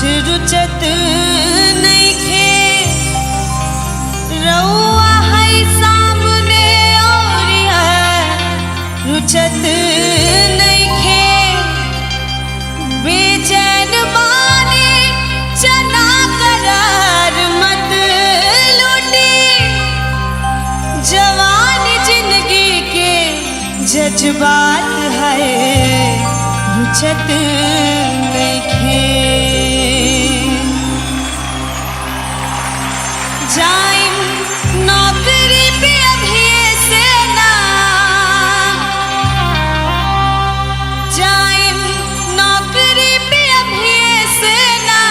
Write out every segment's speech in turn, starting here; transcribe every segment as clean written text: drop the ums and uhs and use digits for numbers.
रुचत नइखे रउआ है सामने ओरिया रुचत नइखे बेचैन बानी चना करार मत लूटी जवान जिंदगी के जज्बात है रुचत नइखे जाइम नौकरी पे अभी से ना जाइम नौकरी पे अभी से ना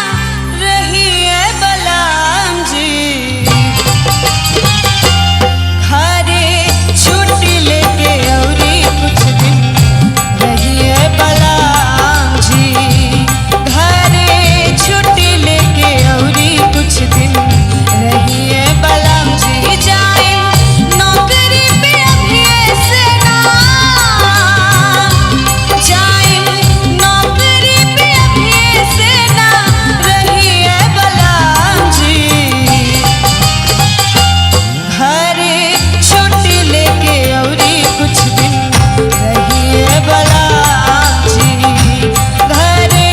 रहिए बलराम जी घरे छुट्टी लेके औरी कुछ दिन रहिए बलराम जी घरे छुट्टी लेके औरी कुछ दिन रहिए बलराम जी जाइम नौकरी पे अभी से ना जाइम नौकरी पे अभी से ना रहिए बलराम जी घरे छुट्टी लेके औरी कुछ दिन रहिए बलराम जी घरे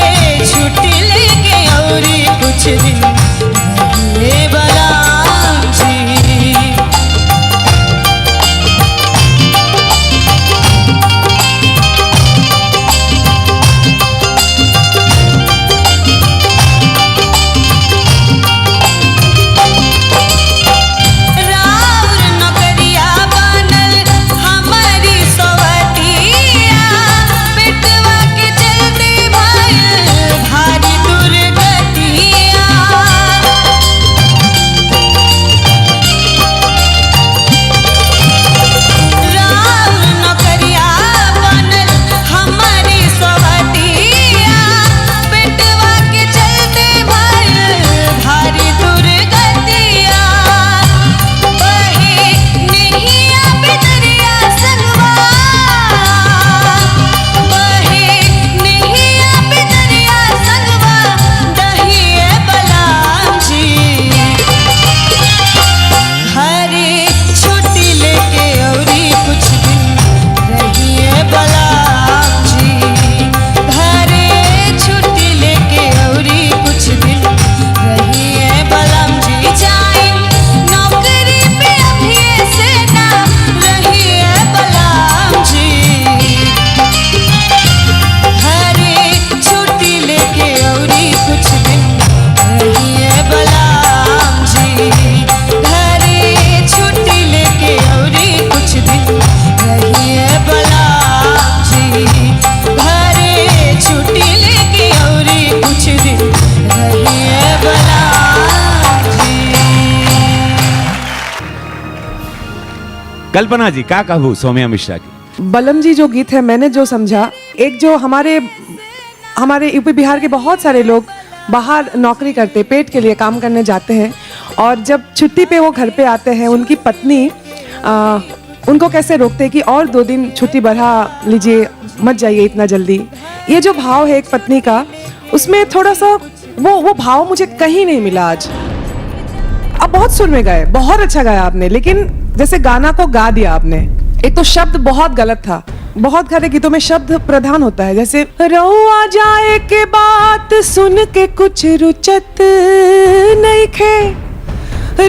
छुट्टी लेके औरी कुछ दिन रहिए बलराम जी राउर नौकरिया बनल हमारी सवतिया पेटवा के चलते भइल भारी दुर्गतिया राउर नौकरिया बनल हमारी सवतिया पेटवा के चलते भइल भारी दुर्गतिया बहे नहिया बिदरिया संगवा बहे नहिया बिदरिया संगवा दहिए बलराम जी घरे छुट्टी लेके औरी कुछ दिन रहिए बलराम जी घरे छुट्टी लेके औरी कुछ दिन रहिए बलराम जी जाइम नौकरी पे अभी से ना रहिए बलराम जी घरे छुट्टी लेके औरी कुछ दिन रहिए बलराम जी घरे छुट्टी लेके औरी कुछ दिन रहिए बलराम जी घरे छुट्टी लेके औरी कुछ दिन रहिए बलराम जी कल्पना जी क्या कहूँ सौम्या मिश्रा की बलम जी जो गीत है मैंने जो समझा एक जो हमारे यूपी बिहार के बहुत सारे लोग बाहर नौकरी करते पेट के लिए काम करने जाते हैं और जब छुट्टी पे वो घर पे आते हैं उनकी पत्नी उनको कैसे रोकते हैं कि और 2 दिन छुट्टी बढ़ा लीजिए मत जाइए इतना जल्दी। ये जो भाव है एक पत्नी का उसमें थोड़ा सा वो भाव मुझे कहीं नहीं मिला आज। अब बहुत सुर में गए बहुत अच्छा गाया आपने लेकिन जैसे गाना को गा दिया आपने एक तो शब्द बहुत गलत था। बहुत सारे गीतों में शब्द प्रधान होता है जैसे रउआ जाए के बात सुन के कुछ रुचत नहीं खे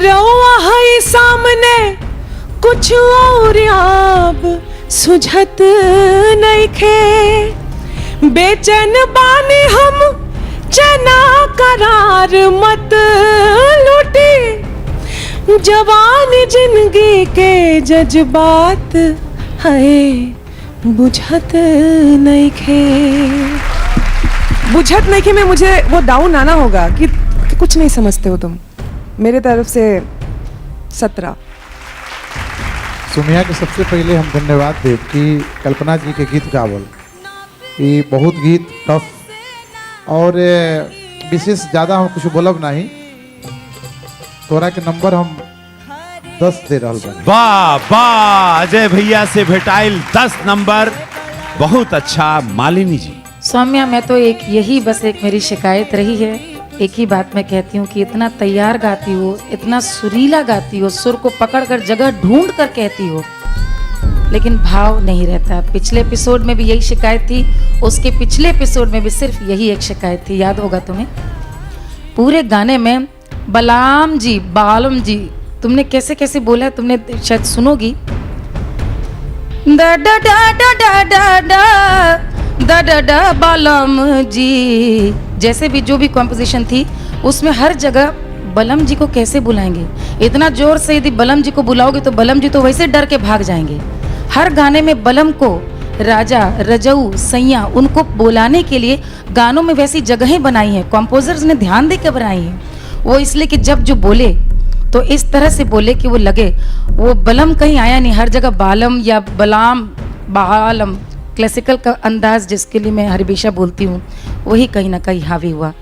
रउआ है सामने कुछ और आप सुझत नहीं खे बेचैन बानी हम चना करार मत लूटी जवान जिंदगी के जज्बात है बुझत नहीं खे बुझत नहीं खे में मुझे वो डाउन आना होगा कि कुछ नहीं समझते हो तुम। मेरे तरफ से 17। सोम्या के सबसे पहले हम धन्यवाद देव कि कल्पना जी के गीत गावल ये बहुत गीत टफ और विशेष ज़्यादा हम कुछ बोलब नहीं तोरा के नंबर हम 10 दे रहल बानी। वाह वाह अजय भैया से भेटाइल 10 नंबर बहुत अच्छा। मालिनी जी सौम्या मैं तो यही बस एक मेरी शिकायत रही है एक ही बात मैं कहती हूँ कि इतना तैयार गाती हो, इतना सुरीला गाती हो, सुर को पकड़कर जगह ढूंढ कर कहती हो, लेकिन भाव नहीं रहता। पिछले एपिसोड में भी यही शिकायत थी, उसके पिछले एपिसोड में भी सिर्फ यही एक शिकायत थी, याद होगा तुम्हें। पूरे गाने में बलाम जी, बालम जी, तुमने कैसे कैसे बोला है, तुमने शायद सुनोगी। दा डा डा डा डा डा डा दा डा डा बालम जी, जैसे भी जो भी कॉम्पोजिशन थी उसमें हर जगह बलम जी को कैसे बुलाएंगे। इतना जोर से यदि बलम जी को बुलाओगे तो बलम जी तो वैसे डर के भाग जाएंगे। हर गाने में बलम को, राजा, रजऊ, सैया, उनको बुलाने के लिए गानों में वैसी जगहें बनाई हैं, कॉम्पोजर्स ने ध्यान देकर बनाई हैं। वो इसलिए कि जब जो बोले तो इस तरह से बोले कि वो लगे वो बलम कहीं आया नहीं, हर जगह बालम या बलाम, बालम, क्लासिकल का अंदाज जिसके लिए मैं हमेशा बोलती हूँ, वही कहीं ना कहीं हावी हुआ।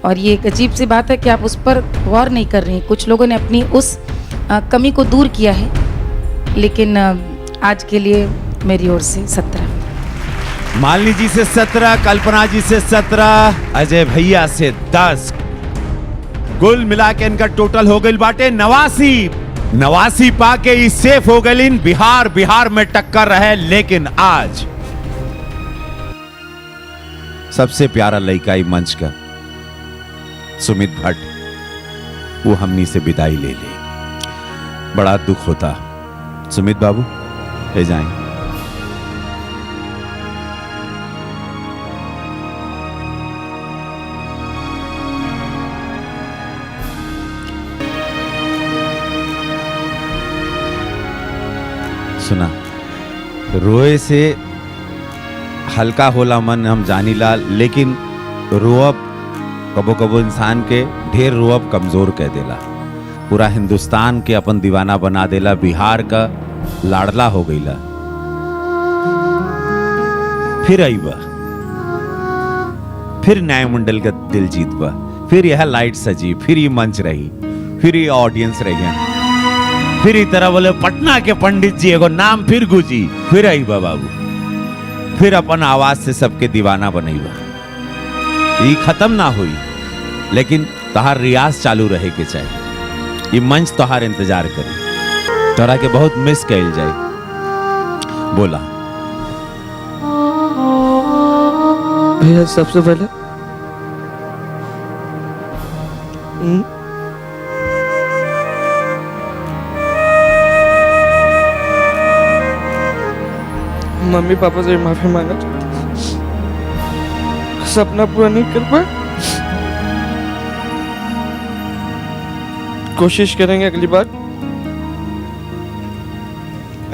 और ये एक अजीब सी बात है कि आप उस पर गौर नहीं कर रही। कुछ लोगों ने अपनी उस कमी को दूर किया है, लेकिन आज के लिए मेरी ओर से 17, मालिनी जी से 17, कल्पना जी से 17, अजय भैया से 10, कुल मिला के इनका टोटल हो गई बाटे 89 पाके ही सेफ हो गई। बिहार में टक्कर रहे, लेकिन आज सबसे प्यारा लड़का मंच का सुमित भट्ट वो हमनी से विदाई ले ले। बड़ा दुख होता। सुमित बाबू ले जाएं। सुना, रोए से हल्का होला मन, हम जानीला, लेकिन रोअब कबो कबो इंसान के ढेर रोअब कमजोर कह देला। पूरा हिंदुस्तान के अपन दीवाना बना देला, बिहार का लाडला हो गईला। फिर आईबा, फिर न्यायमंडल का दिल जीतबा, फिर यह लाइट सजी, फिर ये मंच रही, फिर ये ऑडियंस रही, फिर इस तरह बोले पटना के पंडित जी एगो नाम फिर गुजी, फिर आईबा बाबू, फिर अपन आवाज से सबके दीवाना बनईबा। ये खत्म ना हुई, लेकिन तोहार रियाज चालू रहे के चाहिए। ये मंच तोहार इंतजार करी, तोरा के बहुत मिस कैल जाए। बोला भैया, सबसे पहले मम्मी पापा से माफी मांगा, सपना पूरा नहीं कर पाए, कोशिश करेंगे अगली बार।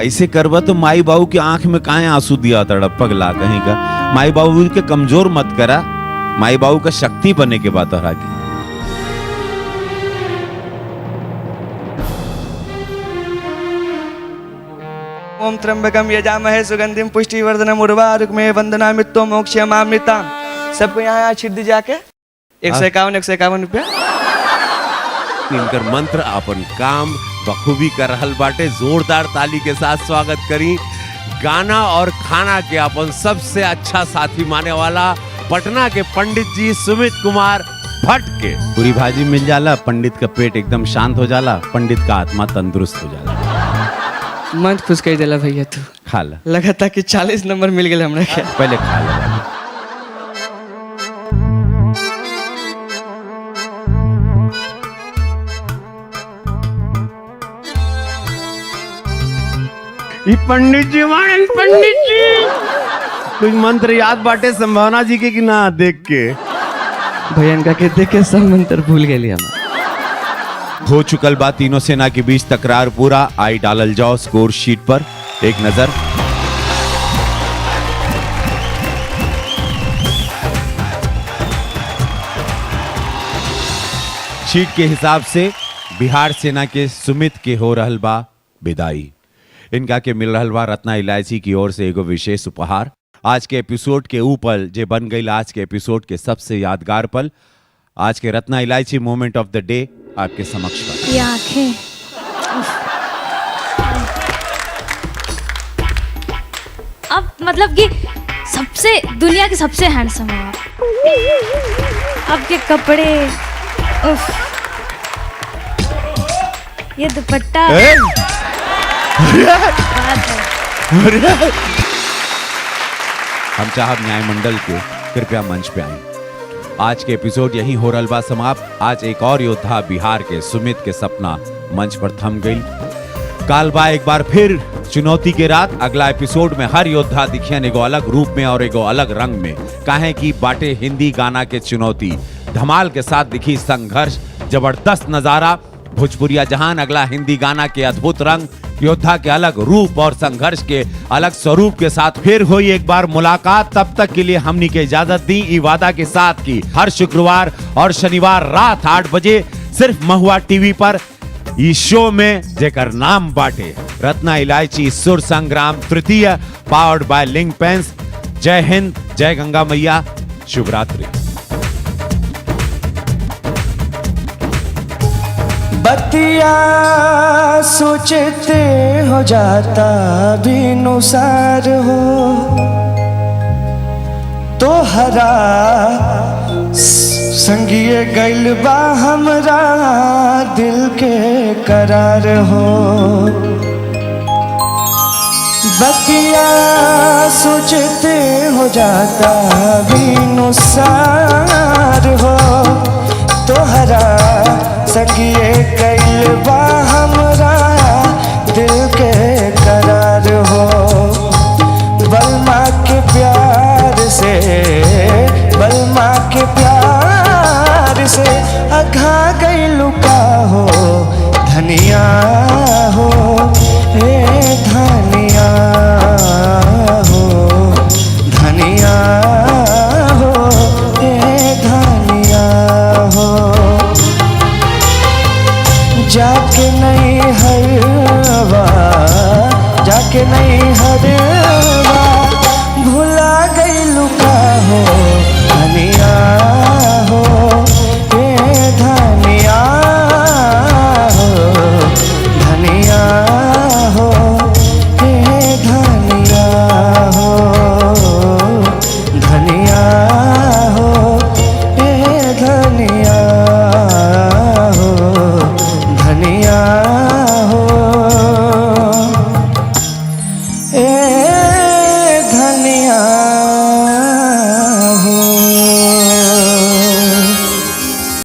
ऐसे करबा तो माई बाबू की आंख में काहे आंसू दिया तड़प पगला कहीं का। माई बाबू के कमजोर मत करा, माई बाबू का शक्ति बने के बाद तोहरा की। ओम त्र्यंबकम यजामहे सुगंधिम पुष्टिवर्धनम उर्वारुकमे वंदनामित्तो मोक्षयमामृताम। सबको यहाँ छिड़ दी जाके 151 रुपया। इनकर मंत्र अपन काम बखूबी कर रहल बाटे। जोरदार ताली के साथ स्वागत करी गाना और खाना के अपन सबसे अच्छा साथी माने वाला पटना के पंडित जी सुमित कुमार भट्ट के। पूरी भाजी मिल जाला, पंडित का पेट एकदम शांत हो जाला, पंडित का आत्मा तंदुरुस्त हो जाला। मन खुश कर दिला भैया, तू खा ला। लगा था कि 40 नंबर मिल गए हमरा के। पहले खा ला। पंडित जी कुछ मंत्र याद बाटे संभावना जी के कि ना देख के? भैया इनका के देख के सब मंत्र भूल गए हम। हो चुकल बा तीनों सेना के बीच तकरार पूरा। आई डालल जाओ स्कोर शीट पर एक नजर। शीट के हिसाब से बिहार सेना के सुमित के हो रहल बा विदाई। इनका के मिल रहल बा रत्ना इलायची की ओर से एगो विशेष उपहार। आज के एपिसोड के ऊपर जे बन गई आज के एपिसोड के सबसे यादगार पल, आज के रत्ना इलायची मोमेंट ऑफ द डे आपके समक्ष बा। ये आंखें अब मतलब कि सबसे दुनिया के सबसे हैंडसम है आप। आपके कपड़े, उफ, ये दुपट्टा बात है। हम चाहब न्याय मंडल के कृपया मंच पे आए। आज के एपिसोड यही हो रहा बा समाप्त। आज एक और योद्धा बिहार के सुमित के सपना मंच पर थम गई। काल बा एक बार फिर चुनौती के रात। अगला एपिसोड में हर योद्धा दिखियन एगो अलग रूप में और एगो अलग रंग में। काहे की बाटे हिंदी गाना के चुनौती, धमाल के साथ दिखी संघर्ष, जबरदस्त नजारा, भोजपुरिया जहान, अगला हिंदी गाना के अद्भुत रंग, योद्धा के अलग रूप और संघर्ष के अलग स्वरूप के साथ फिर हुई एक बार मुलाकात। तब तक के लिए हमनी के इजाजत दी ई वादा के साथ की हर शुक्रवार और शनिवार रात 8 बजे सिर्फ महुआ टीवी पर इस शो में जेकर नाम बाटे रत्ना इलायची सुर संग्राम तृतीय, पावर्ड बाय लिंक पेंस। जय हिंद, जय गंगा मैया, शुभ रात्रि। बतिया सोचते हो जाता बिनुसार हो, तो हरा संगिए गइल बा हमरा दिल के करार हो। बतिया सोचते हो जाता बिनुसार हो, तोहरा संगिए गइल बा हमरा दिल के करार हो। बलमा के प्यार से, बलमा के प्यार से अघा गइलू का हो धनिया हो, ए धनिया हो, धनिया हो, ए धनिया हो। जाके नहीं हरवा, जाके नहीं हर